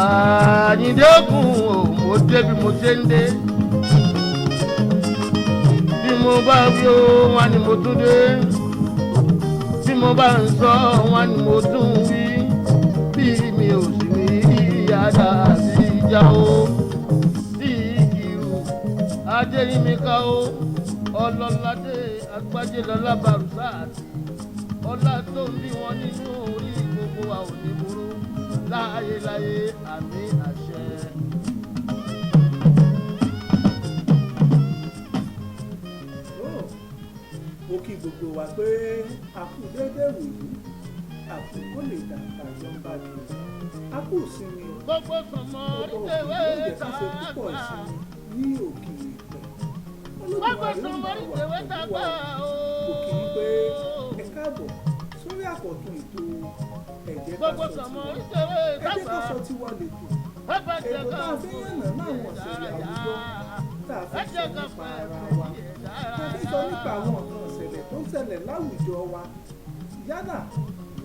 àyíndékun ò mo débi mo ṣe ń dé bí mo bá wí ó wọn ni mo tún dé bí mo bá ń sọ wọn ni mo tún wí bí mi ò sì wí yàrá sí ìjà o sí ìkìrù ajéyínmíkà o ọlọ́ládé agbájélọ́lá barùsáàtì ọlá tó ń bí wọn nínú orí gbogbo wa ò ní burú láyéláyé àmì àṣẹ. ó kí gbogbo wa pé àkú déédéé wòlú àkú kó lè dà àjọ ń bá jù àkú sinmi o gbogbo sọmọ ìtẹ̀wé tàgbà ní òkè ìpẹ́ gbogbo sọmọ ìtẹ̀wé tàgbà o. kò kì í pé ẹ káàbọ̀ sórí àkọ́tún ètò ẹ̀jẹ̀ ká sọ tiwa lètò ètò tá a fi yànnà náà wọ̀n ṣẹlẹ̀ àwùjọ tá a fi sọ nípa ara wa tá a fi sọ nípa àwọn nǹkan ìṣẹ̀lẹ̀ tó ń ṣẹlẹ̀ láwùjọ wa yálà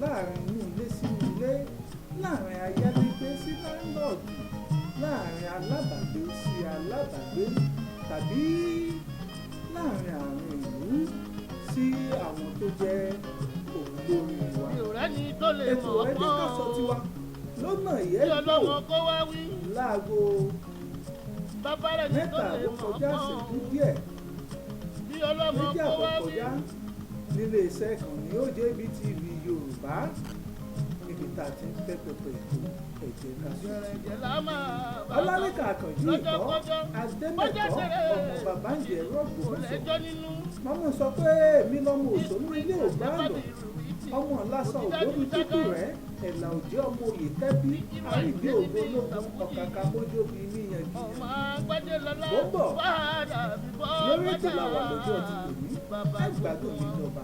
láàrin inú ilé sínú ilé láàrin ayálégbé sí láńlọ́ọ̀dù láàrin alábàgbé sí alábàgbé tàbí láàrin àwọn ìlú sí àwọn tó jẹ́ olórí wa. ètò ẹ̀jẹ̀ ká sọ tiwa lọ́nà ìyẹ́dọ̀ láago mẹ́ta àbọ̀ kọjá ìṣẹ́jú díẹ̀ méjì àbọ̀ kọjá nílé iṣẹ́ kan ní OJB TV Yorùbá níbi tá a ti ń tẹ́ pẹpẹ ètò ẹ̀jẹ̀ ká sọ tiwa. Ọlálẹ́kan Àkànjí ìkọ́ Adémẹ́tọ́ ọmọ bàbá ń jẹ́ rọ́ọ̀bù mọ́sọ̀ mọ́mọ́ sọ pé èmi lọ́mọ òṣòlú ilé ògbáàlọ́ ọmọ lásán ògbóni tútù rẹ̀ ẹ̀là òjẹ́ ọmọ òye tẹ́bí àrígbé ògbó lókun ọ̀kàkà mójóbi níyànjú gbọ́bọ̀ lórí ètò làwà lọ́jọ́ ti tòní ẹgbàdùn mi jọba.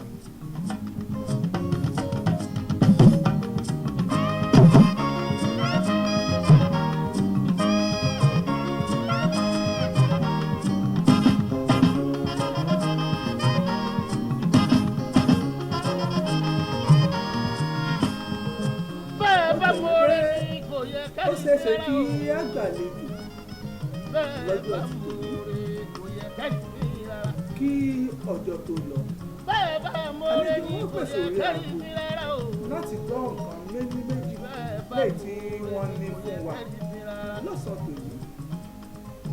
ó ṣeéṣe kí àgbàlejò lọ́jọ́ ti tòní kí ọjọ́ tó lọ àlejò wọn pèsè orí àgbo láti gbọ́ nǹkan méjì lẹ́yìn tí wọ́n ní fún wa lọ́sàn-án tòní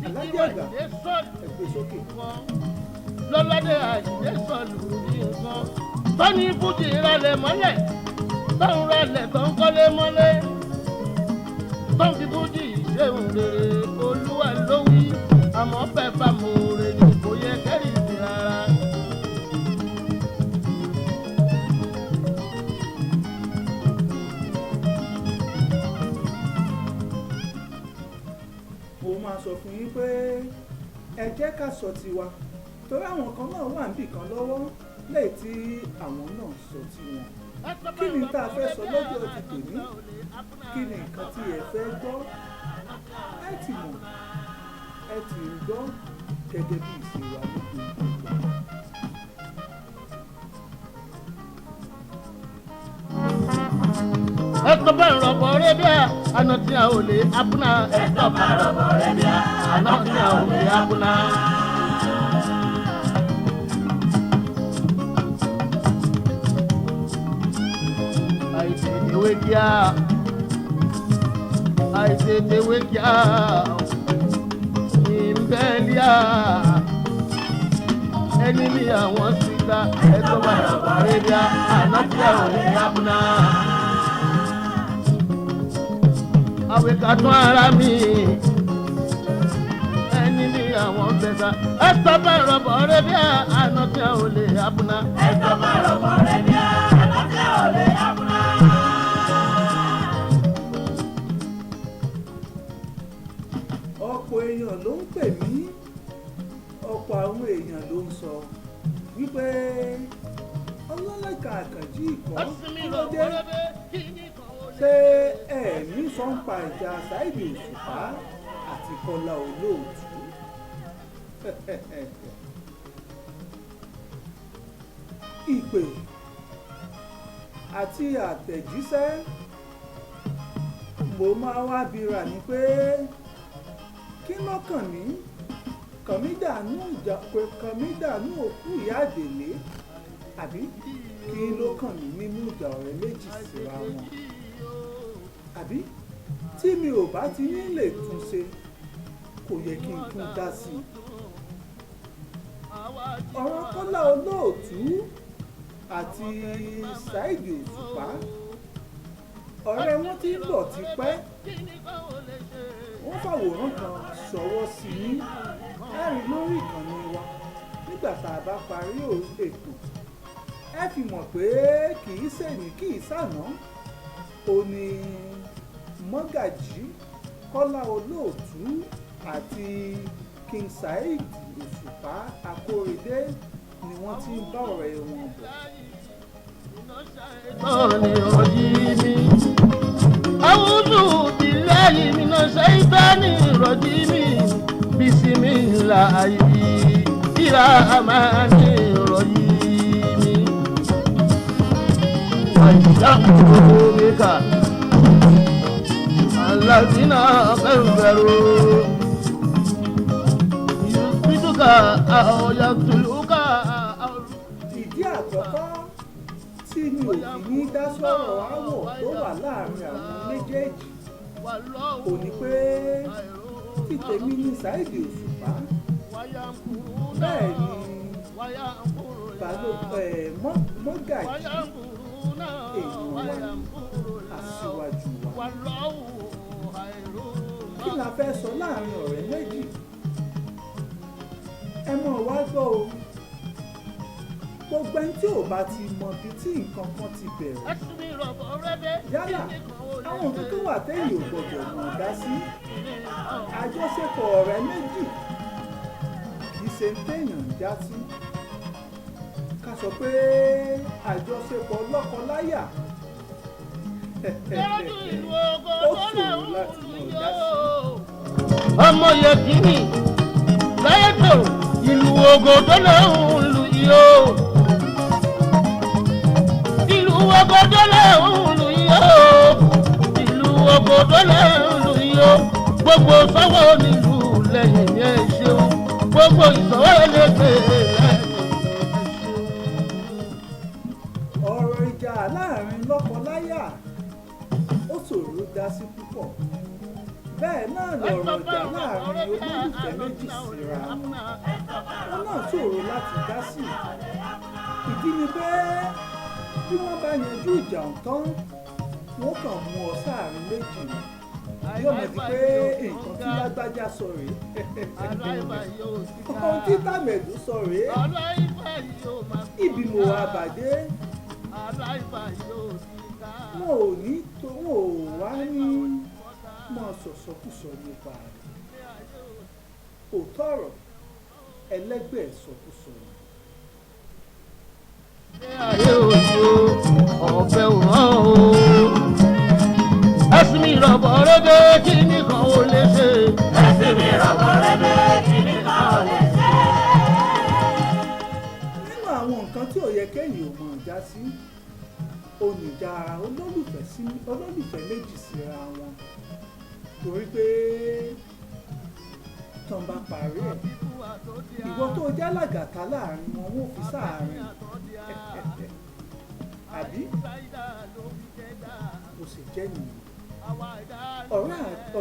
alájẹ́ àgbà ẹgbẹ́ sókè. lọ́ládé àjídé sọ̀lù ní nǹkan tó ní fújì ìrọ̀lẹ́ mọ́lẹ̀ tó ń rọlẹ̀ tó ń kọ́lé mọ́lẹ̀ tó ń fi fújì ṣéun rere olúwa ló wí àmọ́ bẹ́ẹ̀ bá mo rè ní kò yẹ kẹ́rì sí rárá. mo máa sọ fún yín pé ẹ jẹ́ ká sọ tiwa torí àwọn kan náà wà níbì kan lọ́wọ́ lẹ́yìn tí àwọn náà sọ tiwọn. kí ni tá a fẹ́ sọ lọ́jọ́ ti tòní kí ni nǹkan tí ẹ fẹ́ gbọ́ ẹ ti mọ̀ ẹ ti ń gbọ́ gẹ́gẹ́ bí ìṣe wa lóko ìgbà. Esto para robo rebia, anotia ole apuna. Esto para robo rebia, anotia ole apuna. I say the wake ya, I say the wake ya, Imbelia, enemy I want to that. Esto para robo rebia, anotia ole apuna. Àwẹ̀ kàtún ara mi ẹni ní àwọn fẹsà ẹsọ bá rọbọ rẹ bí àná tí a ò lè abúná. ẹsọ bá rọbọ rẹ bí àná tí a ò lè abúná. ọ̀pọ̀ èèyàn ló ń pè mí ọ̀pọ̀ àwọn èèyàn ló ń sọ wípé Ọlálẹ́kan Àkànjí ìkọ́ kí ló dé ṣé ẹ̀mí sọ́npa ìjà Saidi Òṣùpá àti Kola Olootu ìpè mo máa wá bira ni pé kí ló kàn mí dànù òkú ìyá àdèlé àbí kí ló kàn mí nínú ìjà ọ̀rẹ́ méjì síra wọn àbí tí mi ò bá ti ní lè tún ṣe kò yẹ kí n tún dá sí i. ọ̀rọ̀ Kọ́lá Olóòtú àti Saidi Òṣùpá ọ̀rẹ́ wọn ti ń bọ̀ tipẹ́ wọ́n fàwòrán kan ṣọwọ́ sí i ẹ̀rí lórí ìkànnì wa nígbà tá a bá parí ètò ẹ fi mọ̀ pé kì í ṣèní kì í ṣàná ó ní Mọ́gàjí Kọ́lá Olóòtú àti King Saidi Òṣùpá Akóredé ni wọ́n ti ń bá ọ̀rẹ́ wọn bọ̀. A'udhu billahi minash shaitani rajim. Bismillahir rahmanir rahim. Wajjahtuka alladhina kafaru yusbituka aw yaqtuluka. Ìdí àkọ́kọ́ tí mi ò fi ní dá sọ̀rọ̀ áwọ̀ tó wà láàrin àwọn méjèèjì kò ní pé tí tèmi ní Saidi Òṣùpá bẹ́ẹ̀ ni Mọ́gàjí èèyàn wa aṣíwájú wa. Kí la fẹ́ sọ láàrin ọ̀rẹ́ méjì? Ẹ mọ̀ wá gbọ́ o. Gbogbo ẹni tí ò bá ti mọ ibi tí nǹkan kan ti bẹ̀rẹ̀ yálà àwọn nǹkan tó wà téèyàn ò gbọdọ̀ mọ̀ dá sí. Àjọṣepọ̀ ọ̀rẹ́ méjì kì í ṣe téèyàn ń dá sí. Ká sọ pé àjọṣepọ̀ lọ́kọ-láyà ó ṣòro láti mọ̀ dá sí. Ọmọ yẹ kìíní láyé tó ìlú Ògòdó lòún lù yìí o. Ìlú Ògòdó lòún lù yìí o. Ìlú Ògòdó lòún lù yìí o. Gbogbo sọ́wọ́ nílùú lẹ́yìn ní ẹ ṣeun. Gbogbo ìsọ̀wọ́ ẹlẹ́gbẹ̀ẹ́ lẹ́yìn ẹ ṣeun. Ọ̀rọ̀ ìjà láàrin lọ́kọ-láyà ó ṣòro dá sí púpọ̀. Bẹ́ẹ̀ náà lọ̀rọ̀ ìjà láàrin olólùfẹ́ méjì síra wọn náà ṣòro láti dá sí. Ìdí ni pé bí wọ́n bá yanjú ìjà ọ̀tán wọ́n kàn mú ọ sáàrin méjì yóò mọ̀ di pé nǹkan tí lágbájá sọ rèé ohun tí tàmẹ̀dù sọ rèé ibi mo wà bàdé wọn ò ní tó wọn ò wá ní mọ̀ sọ̀sọ̀kùsọ nípa rẹ̀ òótọ́ ọ̀rọ̀ ẹlẹ́gbẹ́ sọ̀kùsọ ni. Ayé òjò ọ̀fẹ́ òhàn o. Ẹ̀sìn mi rọ̀bọ̀ rẹ́bẹ̀ kí nìkan ò lè ṣe. Ẹ̀sìn mi rọ̀bọ̀ rẹ́bẹ̀ kí nìkan ò lè ṣe. Nínú àwọn nǹkan tí ò yẹ kéèyàn ò mọ̀ já sí oníjà olólùfẹ́ méjì síra wọn torí pé tán bá parí ẹ̀ ìwọ tó jẹ́ làgàtà láàrin wọn wọ́n fi sáàárín àbí kò sì jẹ́ nìyí.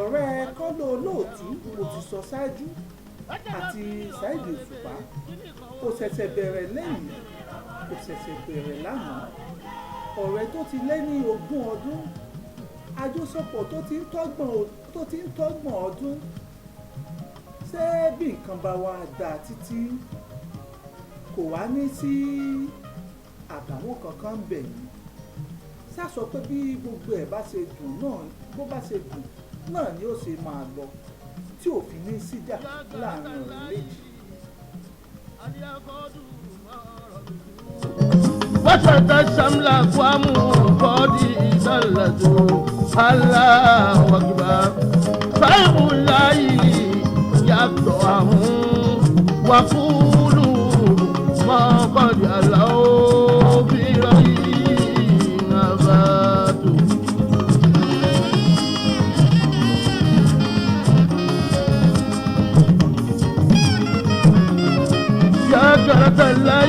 ọ̀rẹ́ Kọ́lá Olóòtú mo ti sọ ṣáájú àti Saidi Òṣùpá kò ṣẹ̀ṣẹ̀ bẹ̀rẹ̀ lẹ́yìn kò ṣẹ̀ṣẹ̀ bẹ̀rẹ̀ lánàá ọ̀rẹ́ tó ti lé ní 20 ọdún àjọṣepọ̀ tó ti ń tọ́gbọ̀n ọdún ṣé bí nǹkan bá wá dáa títí kò wá ní sí àbàwọ́n kankan ń bẹ̀ yìí sásọ pé bí gbogbo ẹ̀ bá ṣe dùn náà bó bá ṣe dùn náà ni ó ṣe máa lọ tí òfin ní síjà láàrin ọ̀rẹ́ méjì. Wasata shamla kwamu kodi salatu Allahu akbar Saibulahi yaqta'ahu wa qulu ma qad Allahu bi rayin abatu تالله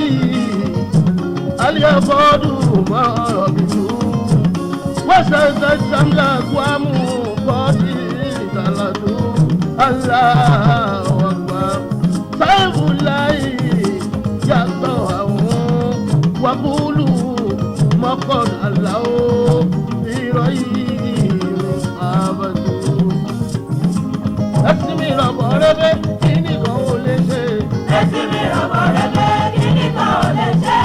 اليفاد ما ربطوا وسد الشمل أقوام قاتلوا الله أكبر سيف الله يقطعه وقولوا ما قال الله في رأيه أبدا ẹsìnmi rọ̀bọ̀ rẹ́bẹ́ kí nìkan ò lè ṣe. ẹsìnmi rọ̀bọ̀ rẹ́bẹ́ kí nìkan ò lè ṣe.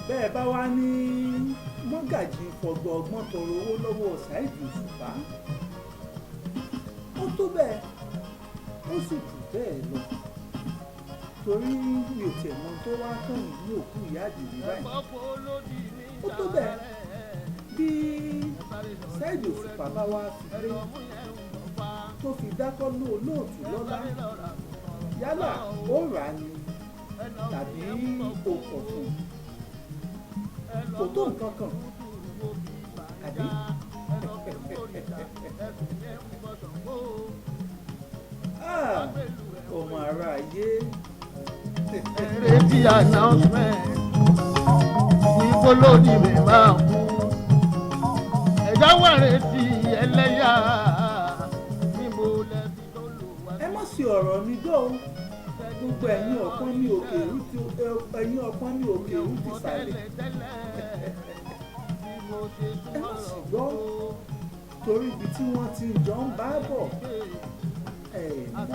bẹ́ẹ̀ bá wá ní mọ́gàjì fọgbọ́ ọgbọ́n tọrọ owó lọ́wọ́ Saidi Òṣùpá ó tó bẹ́ẹ̀ ó sì jù bẹ́ẹ̀ lọ torí mi ò tiẹ̀ mọ tó wá kàn ní òkú ìyá àdìrí báyìí ó tó bẹ́ẹ̀ bí Saidi Òṣùpá bá wá fi lé tó fi dákọ́ ló Olóòtú lọ́lá yálà ó rà á ni tàbí o kọ̀ fún un kò tó nǹkan kan àbí ọmọ ara ayé. Retí announcement ní kólódì mi máa kú ẹ̀dá wà retí ẹlẹ́yà níbo lẹ́bi tó lò wá. ẹ má sì ọ̀rọ̀ mi gbọ́ o gbogbo ẹ̀yin ọ̀pọ̀n ní òkè ẹ̀yin ọ̀pọ̀n ní òkè òun ti sàlẹ̀ ẹ má sì gbọ́ torí ibi tí wọ́n ti jọ ń bá bọ̀ ẹ̀ mọ́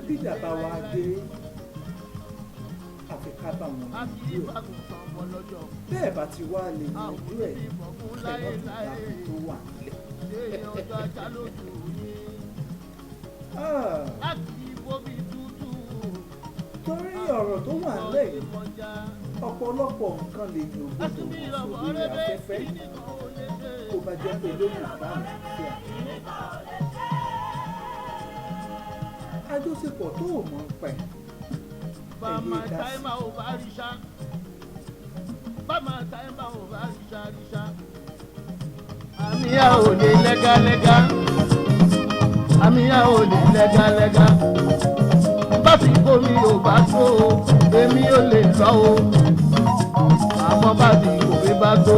bí dàbá wa dé àfikà bá wọn lójú ẹ̀ bẹ́ẹ̀ bá ti wá lè lójú ẹ̀ ẹ̀rọ tó bá tó wà torí ọ̀rọ̀ tó wà lẹ́yìn ọ̀pọ̀lọpọ̀ nǹkan lè yàn gbọ́dọ̀ wọ́n sórí afẹ́fẹ́ kó bá jẹ́ pé lórí ìbámu àti àjọṣepọ̀ tó o mọ̀ ń pẹ̀ bàmà táìmà ò bá rí ṣá bàmà táìmà ò bá rí ṣá rí ṣá. àmì yà ò lè lẹ́gàlẹ́gà àmì yà ò lè lẹ́gàlẹ́gà bàtí omi ò bá tó èmi ò lè lọ o àmọ́ bàtí òwe bá tó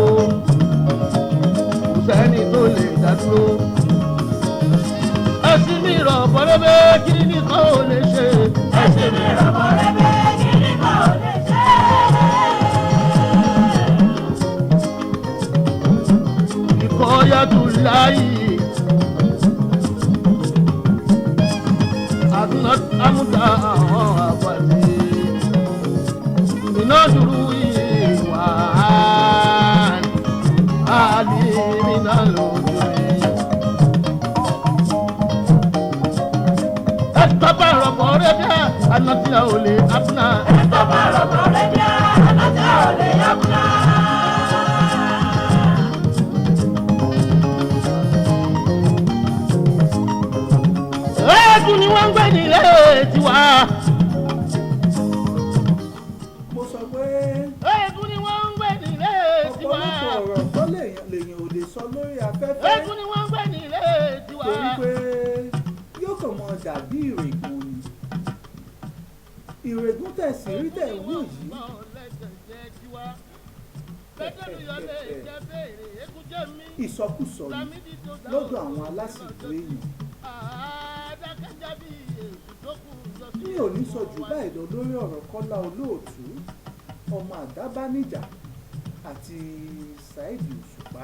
kò sẹ́ni tó lè dá dúró. ẹ̀sìn mi rọ̀ bọ́lẹ́bẹ́ kí nìkan ò lè ṣe. ẹ̀sìn mi rọ̀ bọ́lẹ́bẹ́ kí nìkan ò lè ṣe. ìkọ́yàtú láyé àmúta àwọn àpàdé iná dúró ìwà àlìmínà lòdì. Bàbá rọ̀bọ̀ rẹ̀ bíà ànàtí a ò lè àbúnà. Bàbá rọ̀bọ̀ rẹ̀ bíà ànàtí a ò lè àbúnà. Ẹ̀ẹ́dùn ni wọ́n ń gbé nílé tiwa. mo sọ pé Ẹ̀ẹ́dùn ni wọ́n ń gbé nílé tiwa. ọ̀pọ̀lọpọ̀ ọ̀rọ̀ tó lèèyàn ò lè sọ lórí afẹ́fẹ́ Ẹ̀ẹ́dùn ni wọ́n ń gbé nílé tiwa. torí pé yóò kàn mọ́ dàbí ìrègùn ni ìrègùn tẹ̀sí rí tẹ̀ wú yìí ìsọkúsọ ni lọ́dọ̀ àwọn alásìkò èèyàn mi ò ní sọ jù báyìí lọ lórí ọ̀rọ̀ Kọ́lá Olóòtú ọmọ Àdábánijà àti Saidi Òṣùpá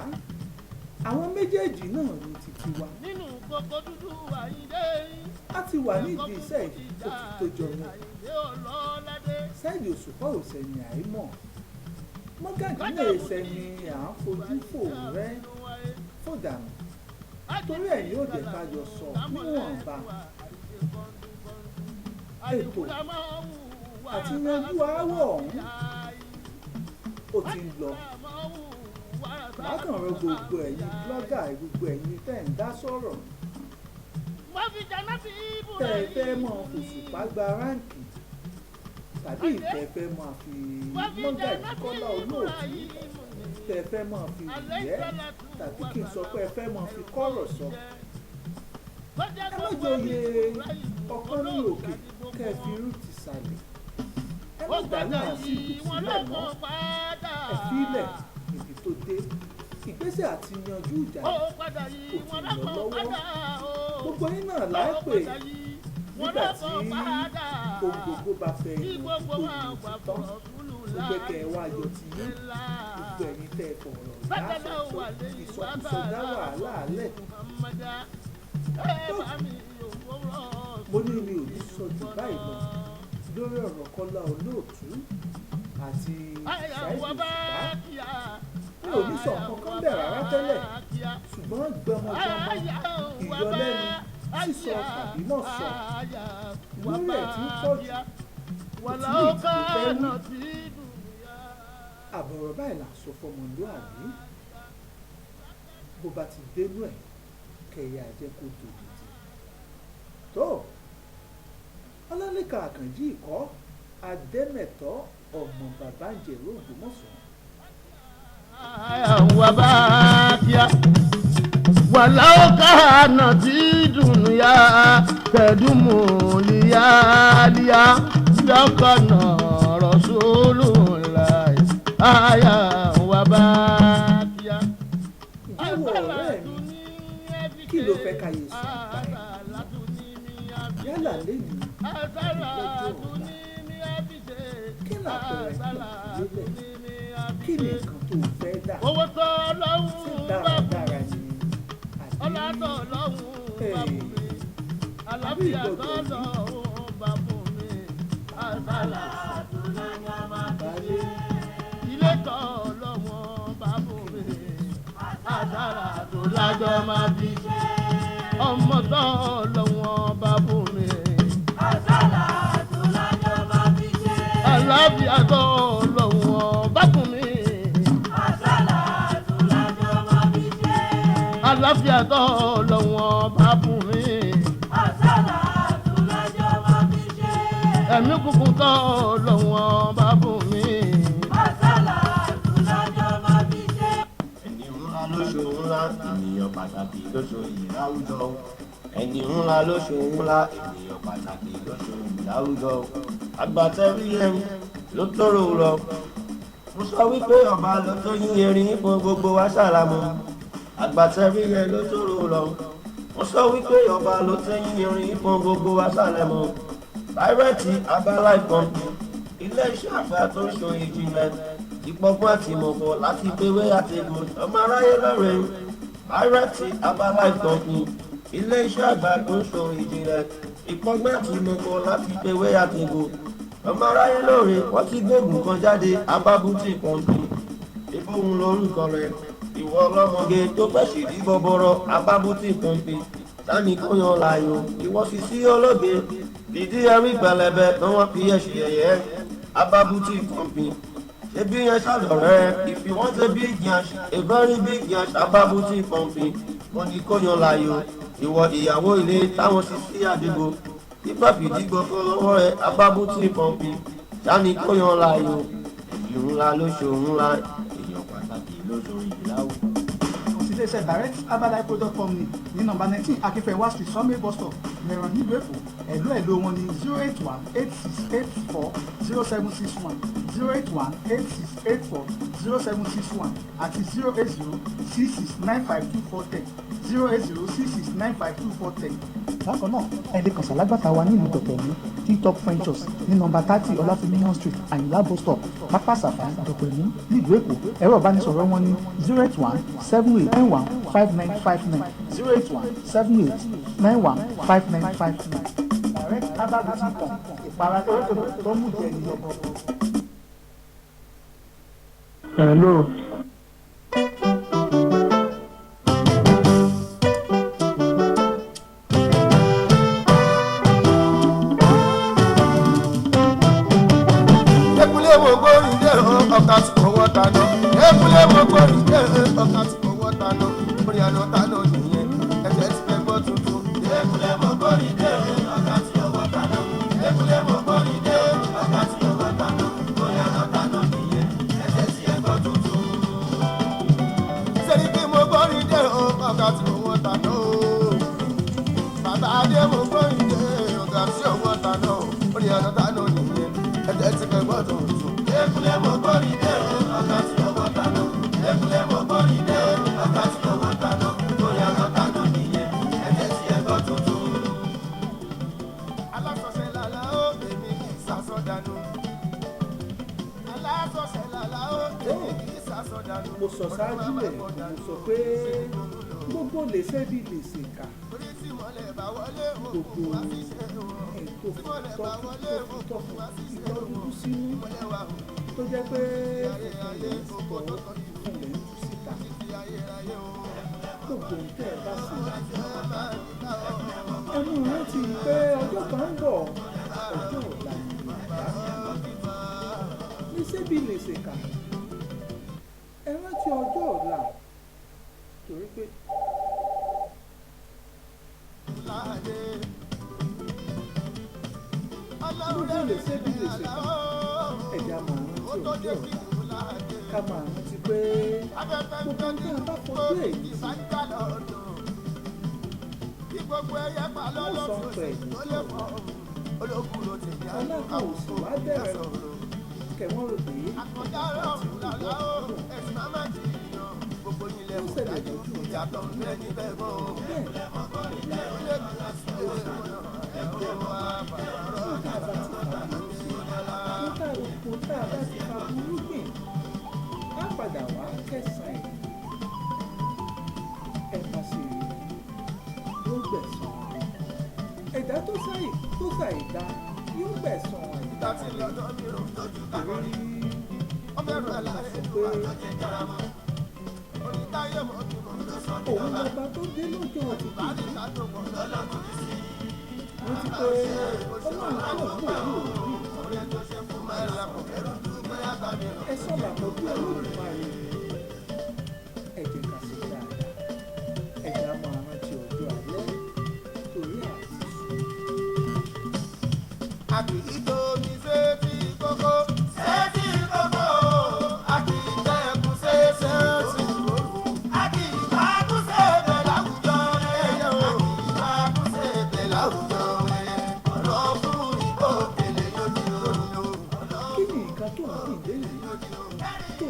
àwọn méjèèjì náà ní ti Tiwa nínú gbogbo dúdú àyíndé a ti wà nídìí iṣẹ́ ìfòfò tó jọ wọn Saidi Òṣùpá ò sẹ́ni àìmọ̀ mọ́gàjì náà sẹ́ni à ń fojú fò rẹ́ fòdànù torí ẹ̀ ní òde ká yọ sọ níwọ̀nba ètò àti yanjú aáwọ̀ ọ̀hún ó ti ń lọ lákànrọ̀ gbogbo ẹ̀yin blọ́gà gbogbo ẹ̀yin tẹ̀ ń dá sọ̀rọ̀ tẹ́ ẹ fẹ́ mọ Òṣùpá gba ráǹkì tàbí ìfẹ́ fẹ́ máa fi mọ́gàjì Kọ́lá Olóòtú tẹ́ ẹ fẹ́ máa fi yẹ́ tàbí kí n sọ pé ẹ fẹ́ máa fi kọ́rọ̀ sọ ẹ má jòyè ọkọ ní òkè kẹfì irú ti sàlẹ̀ ẹ má dá náà sí ìkùsílẹ̀ mọ́ ẹ fílẹ̀ ibi tó dé ìgbésẹ̀ àti yanjú ìjà kò tí ì lọ lọ́wọ́ gbogbo yín náà láìpẹ́ nígbà tí ohun gbogbo bá fẹ́ inú tó yìí tán gbogbo ẹ̀kẹ́ wa yọ ti yín gbogbo ẹ̀yin tẹ́ ẹ fọ̀rọ̀ ìyáàsọ̀tò ìsọkúsọ dá wàhálà alẹ̀ mo ní mi ò ní sọ jù báyìí lọ lórí ọ̀rọ̀ Kọ́lá Olóòtú àti Saidi Òṣùpá mi ò ní sọ kankan bẹ̀ rárá tẹ́lẹ̀ ṣùgbọ́n gbọmọgbọmọ ìyọlẹ́nu sísọ tàbí náà sọ lórí ẹ̀ tí ń pọ̀ jù kò tí ní ìfẹ́ mú àbọ̀rọ̀ báyìí là sọ fọmọlúàbí bó bá ti dénú ẹ̀ kẹ̀yà jẹ́ kó tòdì tì tó Ọlálẹ́kan Àkànjí ìkọ́ Adémẹ́tọ́ ọmọ bàbá ń jẹ̀rọ Ògbómọ̀ṣọ́. Walau kana di dunia kedumu liya dakana Rasulullah aya wabakia. Ìjẹ́wọ́ ọ̀rẹ́ mi kí ló fẹ́ káyé sọ yálà lẹ́yìn ìgbẹ́jọ́ ọ̀la kí làpẹ̀rẹ̀ lélẹ̀ kí ni nǹkan tó fẹ́ dà sí dáradára ni àbí ìgbọ̀dọ̀ mi ilé tọ́ lọ́wọ́ bàbá mi àdàrà tó lájọ́ máa bí ọmọ tọ́ lọ́wọ́ bàbá mi àdàrà tó lájọ́ máa bí àlàáfíà tọ́ lọ́wọ́ bàbá mi àdàrà tó lájọ́ máa bí àlàáfíà tọ́ lọ́wọ́ bàbá mi àdàrà tó lájọ́ máa bí ẹ̀mí kúkún tọ́ lọ́wọ́ bàbá mi àdàrà tó lájọ́ máa bí lóṣù ńlá ènìyàn pàtàkì lóṣù yìí láwùjọ ẹni ńlá lóṣù ńlá ènìyàn pàtàkì lóṣù yìí láwùjọ àgbàtẹ́rí ẹ̀m ló tóró lọ mo sọ wípé ọba ló tó yín erin fún gbogbo wa ṣàlámù àgbàtẹ́rí ẹ̀ ló tóró lọ mo sọ wípé ọba ló tó yín erin fún gbogbo wa ṣàlámù pírẹ́tì abala ìkànnì ilé iṣẹ́ àgbà tó ń ṣe ìjìnlẹ̀ ìpọ́gbọ́n àti ìmọ̀pọ̀ láti gbéwé àtẹ̀gùn ọmọ aráyé lọ́rẹ̀ pírẹ́tì abala ìkànnì ilé iṣẹ́ àgbà tó ń ṣe ìjìnlẹ̀ ìpọ́gbọ́n àti ìmọ̀pọ̀ láti gbéwé àtẹ̀gùn ọmọ aráyé lọ́rẹ̀ wọ́n ti gbóògùn kan jáde abábútì pọ̀ǹpì ìfowópamọ́ lórúkọ rẹ̀ ìwọ ọlọ́mọge tó pẹ̀sì rí bọ́bọ́rọ́ abábútì pọ̀ǹpì sani kóyan láàyò ìwọ sì sí ológe ìdí ẹrí pẹlẹbẹ tí wọ́n fi ẹ̀ṣẹ̀ yẹ̀yẹ́ abábútì pọ̀ǹpì ṣebí yẹn ṣàlọ́rẹ́ if you want a big yansh a very big yansh abábútì pọ̀ǹpì wọ́n ní kóyan láàyò ìwọ ìyàwó ilé táwọn sì sí àdúgbò nípa fìdígbò fún lọ́wọ́ rẹ̀ abábútì pọ̀ǹpì sani kóyan láàyò èyí ńlá lóṣù ńlá èèyàn pàtàkì lóṣù ìyáwó. iléeṣẹ́ direct herbal product company ní nọ́mbà 19 akínfẹ́wá street sunday bus stop mẹ́ràn nílùú èkó ẹ̀lú wọn ní 081-8684-0761 081-8684-0761 àti 080-6695-2410 080-6695-2410. bákan náà ẹ lè kàn sí alágbàtà wa ní ìlú dọ̀pẹ̀mú T-Top Ventures ní nọ́mbà 30 ọláfíníyàn street àyìnlá bus stop pápá sàfà dọ̀pẹ̀mú nílùú èkó ẹ̀rọ ìbánisọ̀rọ̀ wọn ní 081-7891-5959 081-7891-5959. direct herbal boutique ìpara tó mú jẹ ní ọkọ. Hello. Ekule wo gbórin dé ọkà tí kò wọ́ tánà. Ekule wo gbórin dé ọkà tí kò wọ́ tánà. Orí àná tánà nìyẹn, ẹ̀jẹ̀ ti fẹ́ gbọ́ tuntun. Ekule wo gbórin dé ọkà tí kò wọ́ tánà. Ekule wo gbórin dé ọkà tí kò wọ́ tánà. Orí àná tánà nìyẹn, ẹ̀jẹ̀ ti fẹ́ gbọ́ tuntun. Sẹ́ni kí mo gbórin dé ọkà tí kò wọ́ tánà. kórìdé ọ̀gá tí kò wọ́n dáná lórí àwọn dáná nìyẹn ẹ̀jẹ̀ tí ẹ gbọ́ tuntun. Alásọ̀ṣẹ́ làlá ó èmi kì í sàsọ̀dànù. Alásọ̀ṣẹ́ làlá ó èmi kì í sàsọ̀dànù. mo sọ ṣáájú ẹ̀ mo sọ pé gbogbo lèṣe bí lèṣe kà gbogbo ètò ìtọ́jú sínú tó jẹ́ pé ilẹ̀ ń tú síta gbogbo nǹkan ẹ̀ bá sì ẹnu rántí pé ọjọ́ kan ń bọ̀ ọjọ́ ọ̀la lèṣe bí lèṣe kà ẹ rántí ọjọ́ ọ̀la torí pé gbogbo lè ṣe bí lè ṣe kà ẹ̀já máa rántí ọjọ́ ọ̀la ká máa rántí pé gbogbo nǹkan bá fojú èyí sí wọ́n sọ ń pẹ̀ ẹ̀yìn ọlọ́kọ̀ òsì wá bẹ̀rẹ̀ kẹ̀wọ́n rò pé àti ìwọ́ ó ṣẹlẹ̀ lójú ìyàtọ̀ bẹ́ẹ̀ tá a bá ti fa burú gbìn á padà wá kẹsàn-án ẹ̀ka sí yóò gbẹ̀sán ẹ̀dá tó ṣàìdá yóò gbẹ̀sán ẹ̀dá ìrírí ọmọ náà sọ pé òun lọba tó dé lọ́jọ́ ti kìí wọ́n ti pé ọlọ́run tó gbòòrò òbí ẹ sọ̀rọ̀ àmọ́bí olódùmarè ẹ jẹ́ ká sí dáadáa ẹ jẹ́ á máa rántí ọjọ́ alẹ́ torí àti sùn. A kì í tó ní sétí kókó sétí kókó a kì í tẹ́kùn sétí kókó.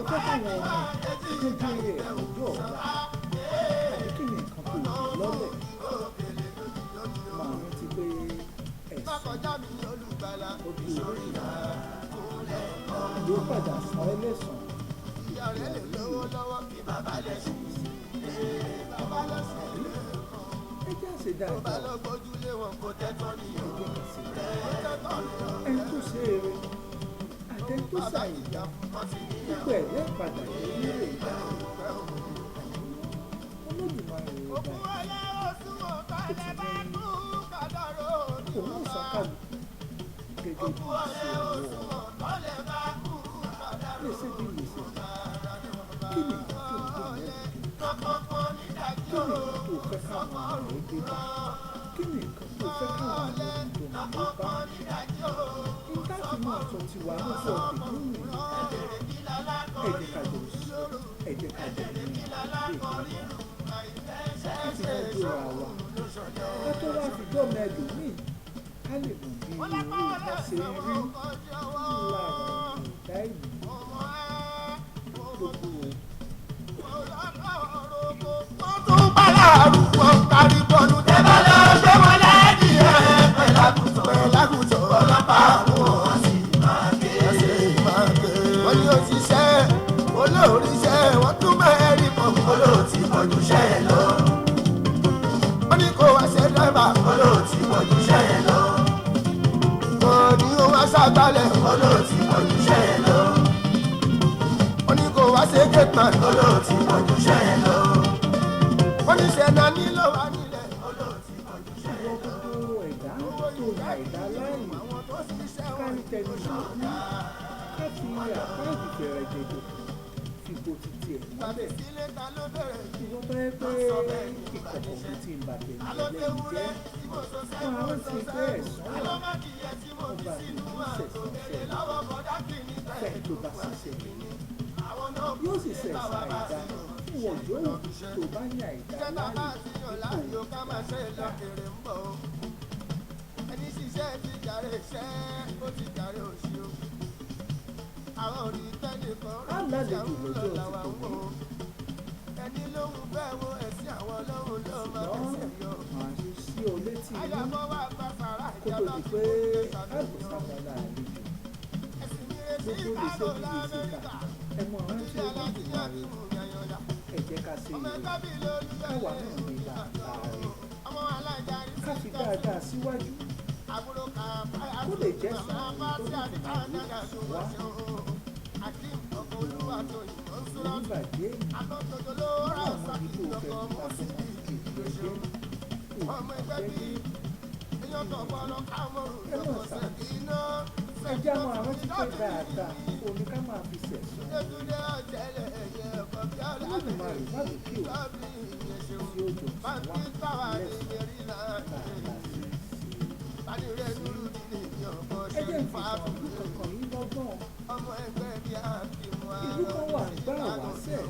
Káwọn ọmọ lójú rẹ̀ ọjọ́ ọ̀la àti kí ni nǹkan tó lù lọ́lẹ̀ máa rántí pé ẹ̀sìn ojú orí yóò padà san ẹlẹ́sàn ẹ jẹ́ àṣẹ dáadáa ẹni tó ṣe eré àtẹni tó ṣàìdá púpọ̀ ẹ̀ lẹ́ẹ̀padà lórí rẹ̀ Olódùmarè rẹ̀ báyìí òun ò sàkàlù gẹ́gẹ́ bí ìṣe ọ̀rọ̀ lè ṣe bí lè ṣe kí ni tó ń tó lẹ́nu kí ni tó fẹ́ káwọn ọ̀rọ̀ dé bá kí ni nǹkan tó fẹ́ káwọn ọ̀rọ̀ tó mọ̀ ló bá nígbà tí mo sọ ti wà ní sọ ìlú mi ẹ̀jẹ̀ kájọ ẹ̀jẹ̀ kájọ ní ilé ìgbàlódé láti mọ́jú ra wa ká tó wá fi gbọ́ mẹ́lòmíì ká lè mọ̀ bí owó bá ṣe ń rí lára ìdá ìlú gbogbo tún bàlá àrùkọ kárí bọ́ọ̀lù tẹ́lá lọ gbé wọn lẹ́yìn ẹ̀ pẹ̀lágùtò ọlọ́pàá wọn sì máa gbé wọ́n ní òṣìṣẹ́ olóòríṣẹ́ wọ́n tún mẹ́rin mọ́ olóòtí pọ̀jùṣẹ́ ẹ̀ lọ wọ́n ní kó wá ṣe dẹ́bà olóòtí pọ̀jùṣẹ́ ẹ̀ lọ wọ́n ní ó wá ṣàgbálẹ̀ olóòtí pọ̀jùṣẹ́ ẹ̀ lọ wọ́n ní kó wá ṣe gẹ́tàn olóòtí pọ̀jùṣẹ́ ẹ̀ lọ wọ́n ní ṣe náà nílò wá nílẹ̀ olóòtí pọ̀jùṣẹ́ ẹ̀ lọ. gbogbo ẹ̀dá tó ya ẹ̀dá láàyè kárí tẹnu ìlú ká fi àpáàdì bẹ̀rẹ̀ jẹ̀dọ̀ fipò títí ẹ̀ mọ́lẹ̀ ìwọ́n bá yẹ pé ìkọ̀kọ̀ ti ń bàtẹ̀ lẹ́yìn jẹ́ wọn àwọn ti pé ẹ̀sán wà ọba ìlú ṣẹ̀ṣẹ̀ fẹ́ tó bá ṣiṣẹ́ yóò sì ṣẹ̀ṣà ẹ̀dá fún ọjọ́ tó bá yà ẹ̀dá láàyè nípò ìdá. ẹni ṣiṣẹ́ ti jàre iṣẹ́ ó ti jàre òṣì o àwọn orí tẹ́lẹ̀ kan á lálejò lọ́jọ́ ti kò ní màá ṣe sí ọ létí inú kó tó di pé àgbẹ̀sábàlà àlejò gbogbo lè ṣe bí ìsìnkà ẹ mọ rántí olódùmarè ẹ jẹ́ ká ṣe èrè káwa náà lè là láàrin ká fi dáadáa síwájú kó lè jẹ́ sàmì tó dùn wá oníbàjẹ́ èyí náà mọ ibi tó fẹ́ nípa tó máa ń kéde ẹgbẹ́ òbí ẹ mọ̀ sá ẹ jẹ́ àwọn àwọn tí pé dáadáa omi ká máa fi sẹ̀sùn olódùmarè má lè kí o tí ó jọ sí wá lẹ́sìn láàlá sí ẹ jẹ́ ìfisàn ìlú kankan yìí lọ́gbọ̀n ìlú kan wà ń gbá àwáṣẹ̀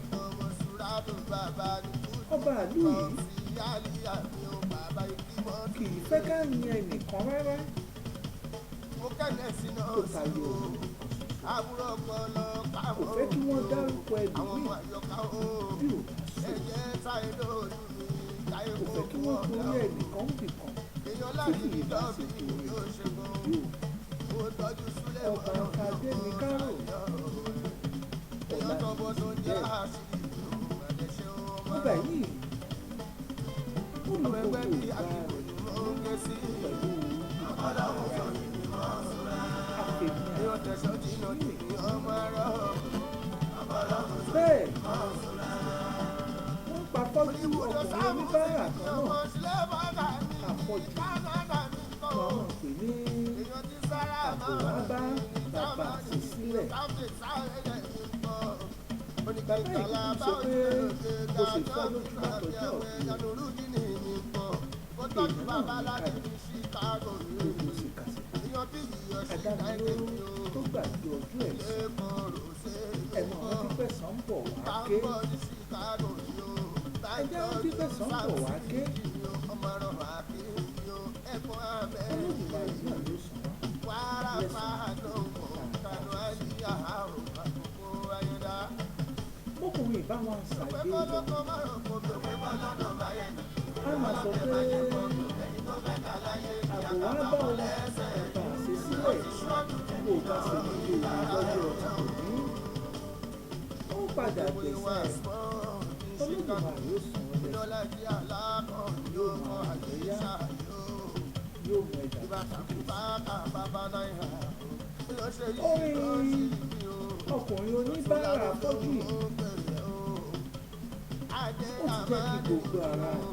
ọba ìlú yìí kì í fẹ́ ká yin ẹnìkan rárá tó tayọ kò fẹ́ kí wọ́n dárúkọ ẹlòmíì bí ò kò fẹ́ kí wọ́n torí ẹnìkan bìkan tí kì í bá ṣe torí bí ò ọba Adémikárò Ọlálékan bẹ́ẹ̀ ọba yìí ó lọ gbogbo ìgbà rẹ̀ pẹ̀lú bẹ́ẹ̀ wọ́n pa fọ́jú ọkùnrin oníbàárà kan náà àpọ̀jù wọn mọ̀ pé ní àbòwá bá bàbá sí sílẹ̀ bàbá yìí sọ pé kò sì fọ́ lójú látọjọ́ ọ̀gbìn èèyàn náà ní káàdì lójú sí kàṣíkà adánilóró tó gbàgbé ọjọ́ ẹ̀ sí ẹ̀mọ́ wọn pípẹ́ sàn bọ̀ wá ké ẹjẹ́ wọn pípẹ́ sàn bọ̀ wá ké olódùmarè náà ló sàn mọ́kùnrin ìbá wọn ṣàgbé lọ a máa sọ pé àbò wá bá ọ bàbá ṣe sílẹ̀ kó o bá ṣe nílé lọ́jọ́ òní ó padà gbèsè olódùmarè yóò sàn ọ́ lẹ́sìn yóò mọ àgbẹ̀yá yóò mọ ẹ̀dá orin ọkùnrin oníbàárà fọ́jú yìí ó ti jẹ́ kí gbogbo ara ó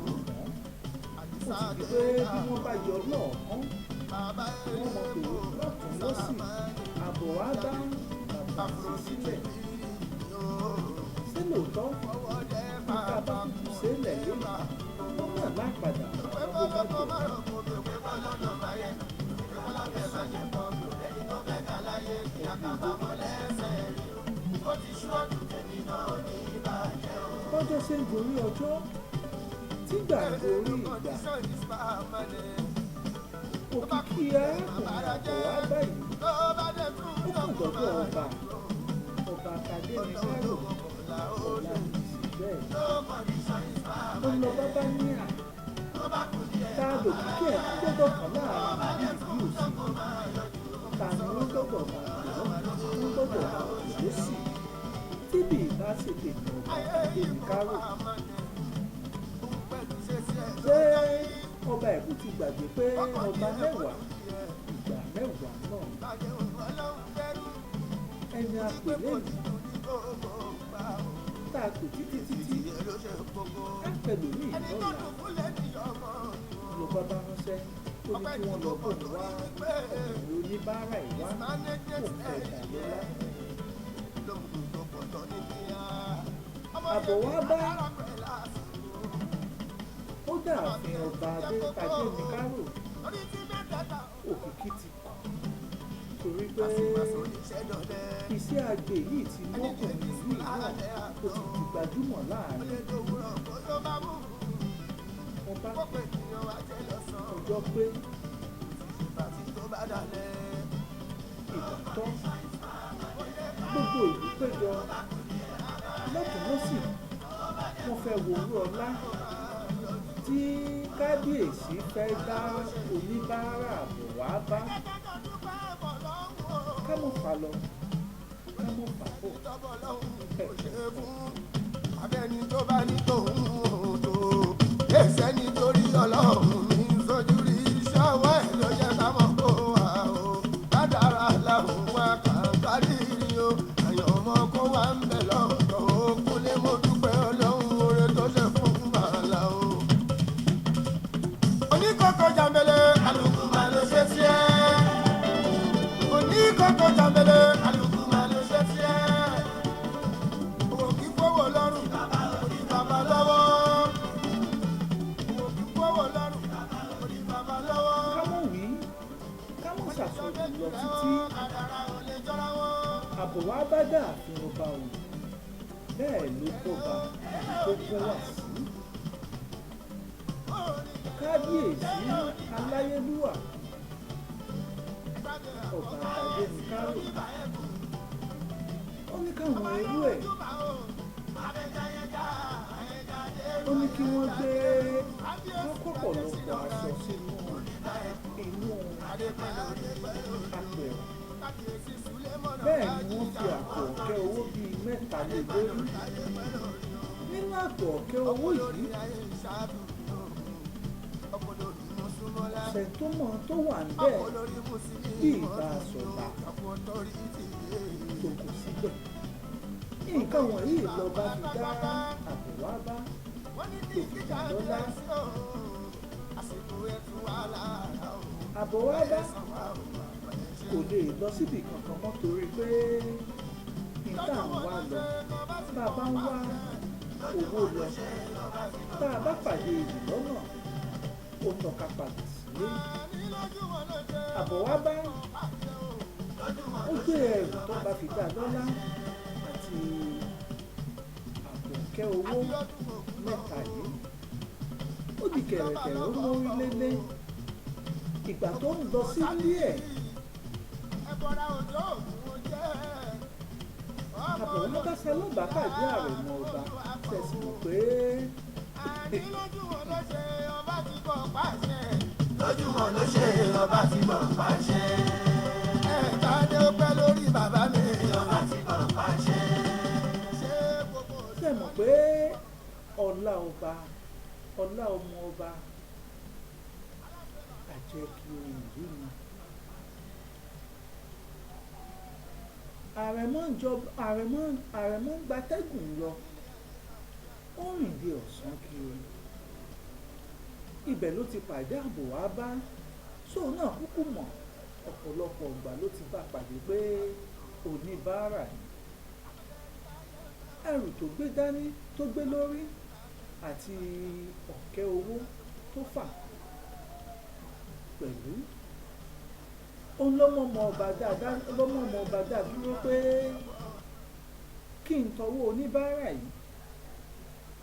sì di pé bí wọ́n bá yọ lọ́ọ̀kan wọ́n mọ̀ pé lọ́tún lọ́sì àbọ̀ wá bá bàbá sí sílẹ̀ sí lóòótọ́ nípa bá kúkú sílẹ̀ lónìí wọ́n náà lápadà wọ́n bó bá jọ. Bọ́jọ́ ṣe ń gorí ọjọ́ tígbà ń gorí ìgbà òkìkí arákùnrin àbọ̀ wá báyìí ó kàn dọ́dọ̀ ọba Adémikárò Ọlálékan bẹ́ẹ̀ ó lọ bábá ní à ta lòkìkí ẹ̀ tó gbọ́dọ̀ kàn láàrin ìlú òsì ta ni wọ́n gbọ́dọ̀ wọ́n gbọ́dọ̀ lọ́sì tíbi ìbá ṣe tètè ọba Adémikárò ṣé ọba ẹ̀kú ti gbàgbé pé ọba mẹ́wàá ìgbà mẹ́wàá náà ẹni àpèlé yìí tá a pè títí á pẹ̀lú ní ìlọ́la ló bá bá ránṣẹ́ ó ní kí wọ́n lọ bò ń wá ọ̀rọ̀ oníbàárà ìwá kò fẹ́ ìdàlọ́lá. àbọ̀ wá bá ó dààfin ọba Adémikárò òkìkí ti kàn torí pé iṣẹ́ àgbè yìí ti mọ́kùnrin ìlú náà ó ti di gbajúmọ̀ láàrin wọn bá pè ọjọ́ pé ìgbàtọ́ gbogbo ìlú péjọ lọ́tún lọ́sì wọ́n fẹ́ wòrú ọlá tí kábíyèsí fẹ́ dá oníbàárà bọ̀ wá bá ká mọ̀ fà lọ ká mọ̀ fà bọ̀. abẹ́ni tó bá ní tòun tó ẹsẹ̀ nítorí ọlọ́run ní sójú rí iṣẹ́ ọwọ́ ẹ̀ ló yẹ ká mọ̀ kó wà o kádàrá làwọn wá kàńkárí rí o àyàn ọmọ kó wà ń bẹ̀ lọ́tọ̀ ó kúlé mo dúpẹ́ ọlọ́run oore tó ṣe fún bàálà o. oníkókó jàmbélé alùpùpù máa ló ṣe tiẹ̀ oníkókó jàmbélé alùpùpù máa ló ṣe tiẹ̀ owó kí fowó lọ́rùn bàbá lọ́wọ́ owó kí fowó lọ́rùn bàbá lọ́wọ́. kámọ̀ wí kámọ̀ ṣàṣọjù lọ títí àbọ̀ wá bá dà àfin ọba òun bẹ́ẹ̀ ló bọ́ba tó kún wá sí. kábíyèsí aláyélúwà ọba àtàdé ní kárò ó ní káwọn ẹrú ẹ̀ ó ní kí wọ́n gbé ọ̀pọ̀lọpọ̀ aṣọ sínú inú apẹ̀rẹ̀ bẹ́ẹ̀ ni wọ́n fi àpò ọ̀kẹ́ owó bíi mẹ́ta lé lórí nínú àpò ọ̀kẹ́ owó yìí ọ̀sẹ̀ tó mọ̀ tó wà ń bẹ̀ bí ìbá sọ̀dà tó kù síbẹ̀ nǹkan wọ̀nyí lọ́ba fi dá àbọ̀ wá bá òkúta lọ́lá àbọ̀ wá bá kò lè lọ síbi kankan mọ́ torí pé níta ń wá lọ tá a bá ń wá owó lọ tá a bá pàdé èyí lọ́nà ó tọ́ka padà sílé àbọ̀ wá bá ó gbé ẹrù tó bá fi dá lọ́lá àti àpòkẹ́ owó mẹ́ta yìí ó di kẹ̀rẹ̀kẹ̀rẹ̀ ó mórí lélẹ̀ ìgbà tó ń lọ sílé ẹ̀ àbọ̀ wá bá sálábà pàdé àrẹ̀mọ ọba tẹ̀sí mọ̀ pé lójúmọ̀ ló ṣe ọba ti bọ̀ pàṣẹ. lójúmọ̀ ló ṣe ọba ti bọ̀ pàṣẹ. ẹ̀ka dé ó pẹ́ lórí bàbá mi ọba ti bọ̀ pàṣẹ. ṣe mọ̀ pé ọlá ọba ọlá ọmọ ọba àjẹkì ohun ìlú ni àrẹ̀mọ ń gbatẹ́gùn lọ ó rìn dé ọ̀sán kiri ibẹ̀ ló ti pàdé àbọ̀ wá bá sóun náà kúkú mọ̀ ọ̀pọ̀lọpọ̀ ìgbà ló ti bá pàdé pé oníbàárà ni ẹrù tó gbé dání tó gbé lórí àti ọ̀kẹ́ owó tó fà pẹ̀lú òun lọ́mọọmọ ọba dáa dúró pé kí n tọwọ́ oníbàárà yìí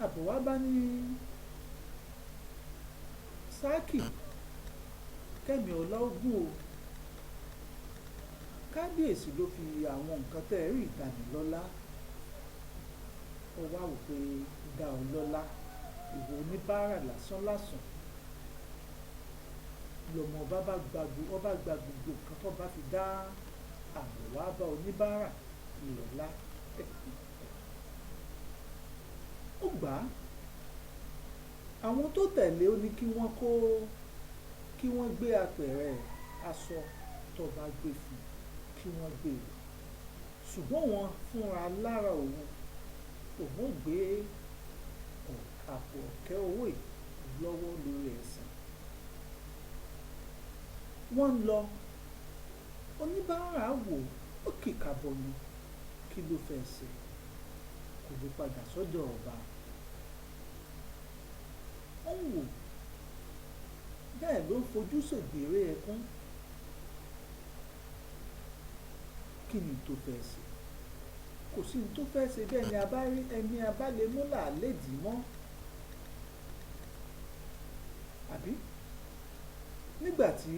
àbọ̀ wá bá ní sáàkì kẹ́mi ọlọ́gùn o kábíyèsí ló fi àwọn nǹkan tẹ́ ẹ rí ìdánilọ́lá ó wá wò pé dá ọ lọ́lá ìwọ oníbàárà lásán lọmọ ọba bá gba gbogbo nǹkan tó bá fi dá àbọ̀ wá bá oníbàárà lọ́lá ó gbà á àwọn tó tẹ̀lé ó ní kí wọ́n gbé apẹ̀rẹ̀ aṣọ tó bá gbé fún kí wọ́n gbé e ṣùgbọ́n wọn fúnra lára òun gbé àpò ọ̀kẹ́ owó yìí lọ́wọ́ lórí ẹ̀sìn wọ́n ń lọ oníbàárà wò ó kìkà bọ̀nù kí ló fẹ́ ṣe kò lè padà sọ́dọ̀ ọba ó ń wò bẹ́ẹ̀ ló ń fojú ṣègbèrè ẹkún kí ni tó fẹ́ ṣe kò sí ní tó fẹ́ ṣe bẹ́ẹ̀ ni ẹni abálẹ́mú làálẹ́dì mọ́ àbí nígbà tí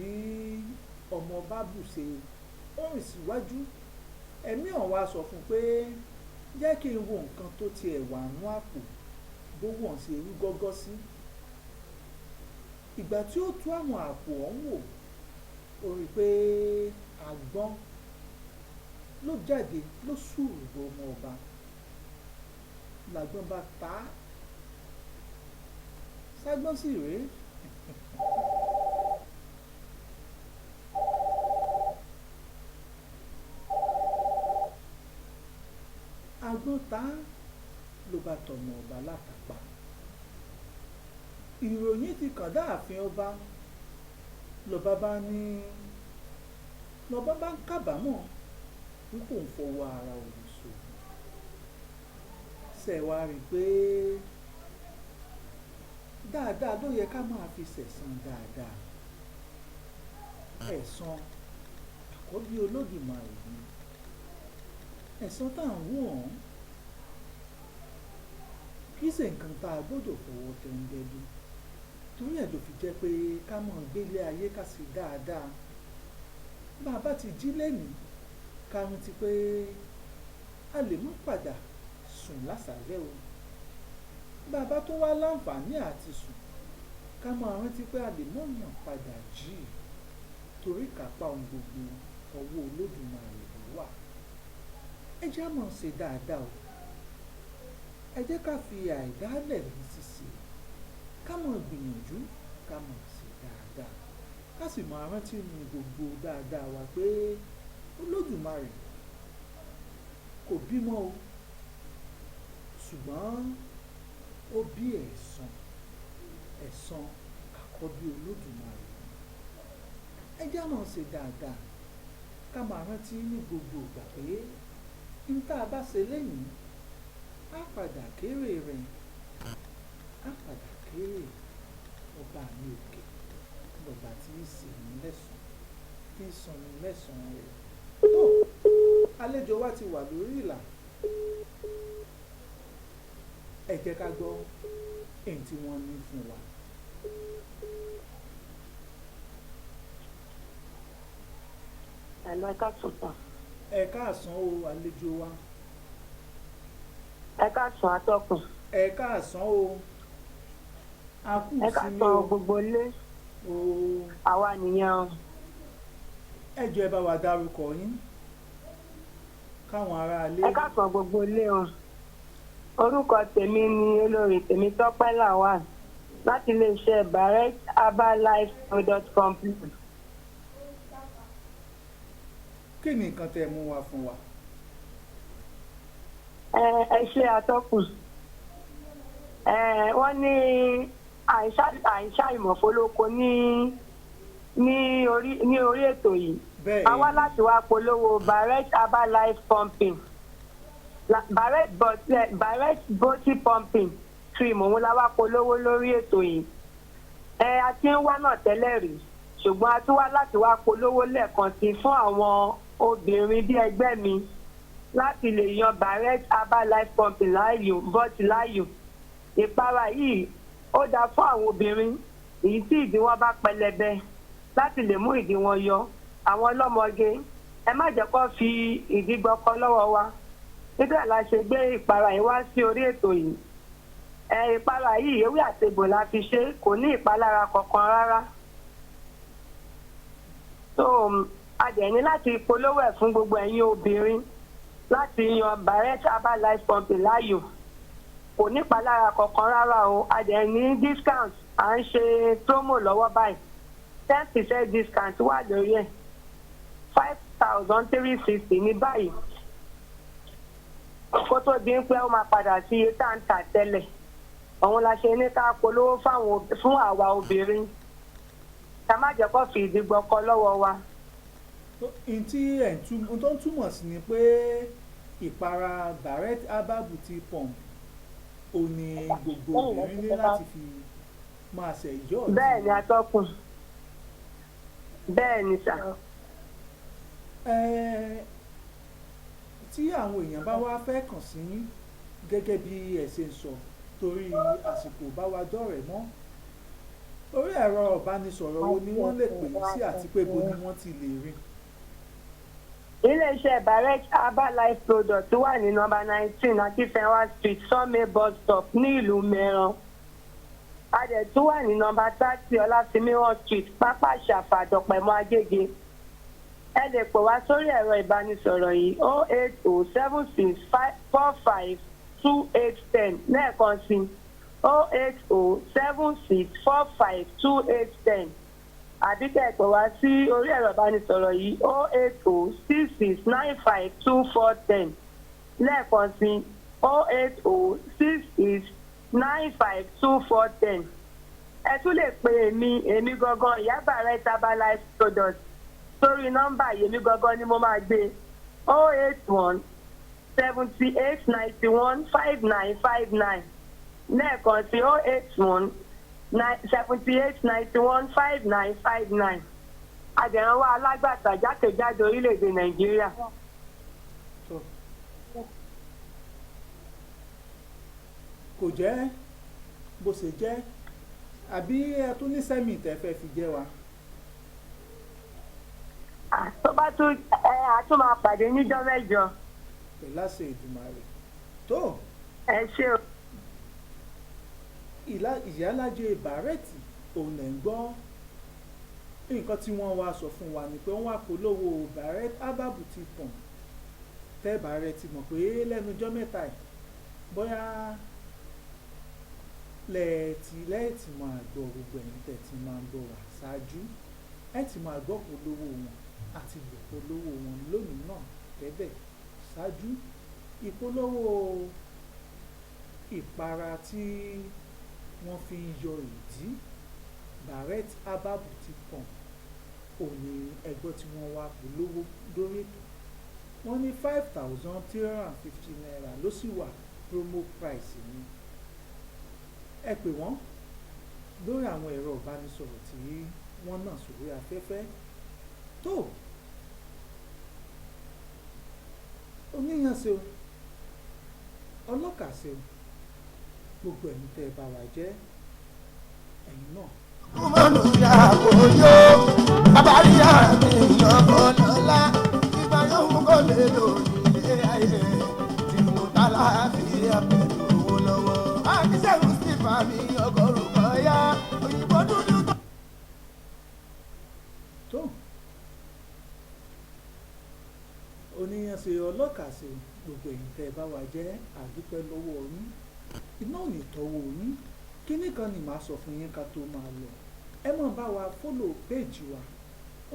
ọmọ bá bù ṣe ó rìn síwájú ẹ̀mí ọ̀hún wá sọ fún un pé jẹ́ kí n wo nǹkan tó tiẹ̀ wà nú àpò bó wọ̀n sí irú gọ́gọ́ sí ìgbà tí ó tú àwọn àpò ọ̀hún wò ó rí i pé àgbọn ló jáde ló sùúrù bo ọmọ ọba làgbọn bá ta á ságbọn sì rèé àgbọn ta á ló bá tọmọ ọba látàpá ìròyìn ti kàn dáàfin ọba lọba bá ní lọba bá ń kábàámọ̀ wípé òun fọwọ́ ara òun so ṣẹ̀wá rí i pé dáadáa ló yẹ ká máa fi ṣẹ̀san dáadáa ẹ̀san àkọ́bí Olódùmarè ni ẹ̀san tá à ń wò ọ́n kì í ṣe nǹkan tá a gbọ́dọ̀ fọwọ́ tẹ́ńbẹ́lú torí ẹ̀ ló fi jẹ́ pé ká máa gbélé ayé ká sì dáadáa bá a bá ti jí lẹ́nìí ká rántí pé a lè má padà sùn lásàálẹ̀ o bá a bá tó wá láǹfààní àti sùn ká máa rántí pé a lè má yàn padà jí torí kápá ohun gbogbo ọwọ́ Olódùmarè ló wà ẹ jẹ́ á máa ṣe dáadáa o ẹ jẹ́ ká fi àìdálẹ̀ ní ṣíṣe ká máa gbìyànjú ká máa ṣe dáadáa ká sì máa rántí ní gbogbo dáadáa wa pé Olódùmarè kò bímọ o ṣùgbọ́n ó bí ẹ̀san àkọ́bí Olódùmarè ẹ jẹ́ á máa ṣe dáadáa ká máa rántí ní gbogbo ìgbà pé n tá a bá ṣe lẹ́yìn á padà kéré rẹ̀ á padà kéré ọba mi òkè lọ́ba tí í sì ní lẹ́sàn tí í san ní lẹ́sàn rẹ̀ tó àlejò wa ti wà lórí ìlà ẹ jẹ́ ká gbọ́ èyí tí wọ́n ní fún wa. Ẹ̀lọ́ ẹ̀ka sọ̀tàn. Ẹ káàsán o àlejò wa. Ẹ káàsán atọ́kùn. Ẹ káàsán o. A kù sí mi o. Ẹ káàsán gbogbo ilé. Àwa nìyẹn. Ẹ jọ̀ọ́ ẹ bá wa dárúkọ yín káwọn ará ilé. Ẹ káàsán gbogbo ilé o. Orúkọ tèmi ni olórí tèmi Tọ́pẹ́ Lawal láti iléeṣẹ́ Barrett Herbal Life Product Company. Kí ni nǹkan tẹ́ mú wá fún wa? Ẹ ṣe atọ́kùn. Wọ́n ní àìṣà ìmọ̀fólóko ní orí ètò yìí. A wá láti wá polówó Barrett Herbal Life Pumping. Barrett Body Pumping cream òun la wá polówó lórí ètò yìí. A ti ń wá náà tẹ́lẹ̀ rí ṣùgbọ́n a tún wá láti wá polówó lẹ́ẹ̀kan sí fún àwọn obìnrin bí ẹgbẹ́ mi láti lè yan Barrett Herbal Life Pumping láàyò bọ́ọ̀tì láàyò. Ìpara yìí ó dáa fún àwọn obìnrin èyí tí ìdí wọn bá pẹlẹbẹ láti lè mú ìdí wọn yọ. Àwọn ọlọ́mọge ẹ má jẹ́ kó fi ìdí gbọ́kọ lọ́wọ́ wa nígbà la ṣe gbé ìpara yìí wá sí orí ètò yìí. Ìpara yìí ewé àtegbò la fi ṣe kò ní ìpalára kankan rárá. So a dẹ̀ ní láti polówó ẹ̀ fún gbogbo ẹ̀yin obìnrin láti yan Barrett Herbal Life Pumping láàyò kò ní ìpalára kankan rárá o. A dẹ̀ ní discount à ń ṣe promo lọ́wọ́ báyìí 10% discount wà lórí ẹ̀ 5,360 ní báyìí kó tó di pé ó máa padà sí iye tá à ń tà tẹ́lẹ̀ òun la ṣe ní ká polówó fún àwa obìnrin ká má jẹ́ kó fi ìdí gbọ́kọ lọ́wọ́ wa. Ohun tó ń túmọ̀ sí ni pé ìpara Barrett Herbal Beauty Pump ò ní gbogbo obìnrin ní láti fi máa ṣe ìjọ. Bẹ́ẹ̀ ni atọ́kùn bẹ́ẹ̀ ni sà. Tí àwọn èèyàn bá wá fẹ́ kàn sí yín gẹ́gẹ́ bí ẹ ṣe ń sọ torí àsìkò bá wa dọ̀rẹ́ mọ́ orí ẹ̀rọ ìbánisọ̀rọ̀ wo ni wọ́n lè pè sí àti pé bo ni wọ́n ti lè rí. iléeṣẹ́ Barrett herbal life product wà ní nọ́mbà 19 akínfẹ́wá street sọ́mẹ́ bus stop ní ìlú mẹ́ran. A dẹ̀ tún wà ní nọ́mbà 30 ọlátìmíwọ̀n street pápá ìṣàfà dọ̀pẹ̀mọ́ agége. Ẹ lè pè wá sórí ẹ̀rọ ìbánisọ̀rọ̀ yìí 08076452810 lẹ́ẹ̀kan sí 08076452810 àbí kẹ́ ẹ pè wá sí orí ẹ̀rọ ìbánisọ̀rọ̀ yìí 08066952410 lẹ́ẹ̀kan sí 08066952410. Ẹ tún lè pe èmi gangan ìyá Barrett herbal life product sórí nọ́mbà yèmí gangan ni mo máa gbé 081-7891-5959 lẹ́ẹ̀kan sí 081-7891-5959 àjẹ̀rànwá alágbàtà jákèjádò orílẹ̀-èdè Nàìjíríà. kò jẹ́ bó ṣe jẹ́ àbí ẹ tún ní sẹ́mi tẹ́fẹ́ fi jẹ́ wa. Tó bá tún àtún máa pàdé níjọ́ mẹ́jọ. pẹ̀lú àṣẹ Èdùmàrè tó. Ẹ ṣé o. ìyálájẹ Barrett òun lẹ̀ ń gbọ́ nǹkan tí wọ́n wá sọ fún wa ni pé wọ́n wá polówó Barrett herbal boutique pọ̀n tẹ́ Barrett mọ̀ pé lẹ́nu ọjọ́ mẹ́ta ẹ̀ bóyá lẹ́ẹ̀tì máa gbọ́ gbogbo ẹ̀yìn tẹ̀ tí máa ń bọ̀ wá ṣáájú ẹ̀ ti máa gbọ́ polówó wọn àti ìpolówó wọn lónìí náà tẹ́bẹ̀ ṣáájú ìpolówó ìpara tí wọ́n fi ń yọ ìdí Barrett herbal boutique pọ̀n òní ẹgbẹ́ tí wọ́n wá polówó lórí ètò wọ́n ní 5,350 naira ló sì wà promo price ni ẹ pè wọ́n lórí àwọn ẹ̀rọ ìbánisọ̀rọ̀ tí wọ́n náà sórí afẹ́fẹ́ tó oníyànṣe o ọlọ́kàṣe o gbogbo ẹ̀yin tẹ́ ẹ bá wa jẹ́ ẹ̀yin náà. Mọ̀nù ìyàwó yóò abáríyá mi lọ́kọ̀ lọ́la ìgbà yóò mú kó lè lò ilé ayé tí mo ta láàfin àpẹẹrẹ owó lọ́wọ́. Àdìsẹ́gun sì fà mí ọgọ́rùn-ún kan yá òyìnbó dúdú tó. tó oníyànṣe ọlọ́kàṣe gbogbo ẹ̀yin tẹ́ ẹ bá wa jẹ́ àdúpẹ́ lọ́wọ́ yín iná ò ní tọ́wọ́ yín kíní kan ni màá sọ fún yín ká tó máa lọ ẹ máa bá wa fọ́lò péèjì wa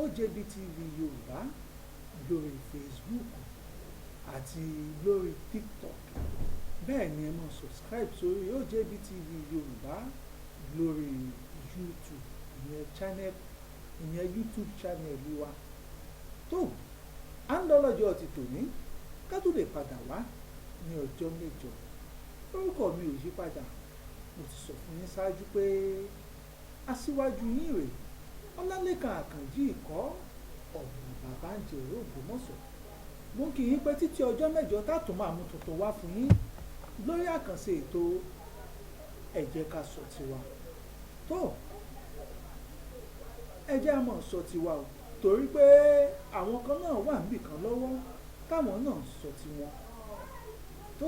OJB TV Yorùbá lórí Facebook àti lórí TikTok bẹ́ẹ̀ ni ẹ máa subscribe sórí OJB TV Yorùbá lórí YouTube ìyẹn YouTube channel wa tó à ń lọ lọ́jọ́ ti tòní ká tó lè padà wá ní ọjọ́ mẹ́jọ orúkọ mi ò yí padà mo ti sọ fún yín ṣáájú pé aṣíwájú yín rèé ọlálẹ́kan àkànjí ìkọ́ ọ̀nà bàbá ń jèrè Ògbómọ̀ṣọ́ mo kì í pé títí ọjọ́ mẹ́jọ tààtò máa mú tuntun wá fún yín lórí àkànṣe ètò ẹ jẹ́ ká sọ tiwa tó ẹ jẹ́ á máa sọ tiwa o torí pé àwọn kan náà wà níbì kan lọ́wọ́ táwọn náà sọ tiwọn tó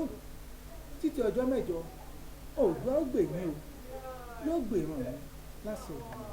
títí ọjọ́ mẹ́jọ òògùn ọgbẹ mi o yóò gbèrò mi láti ọ̀gbìn.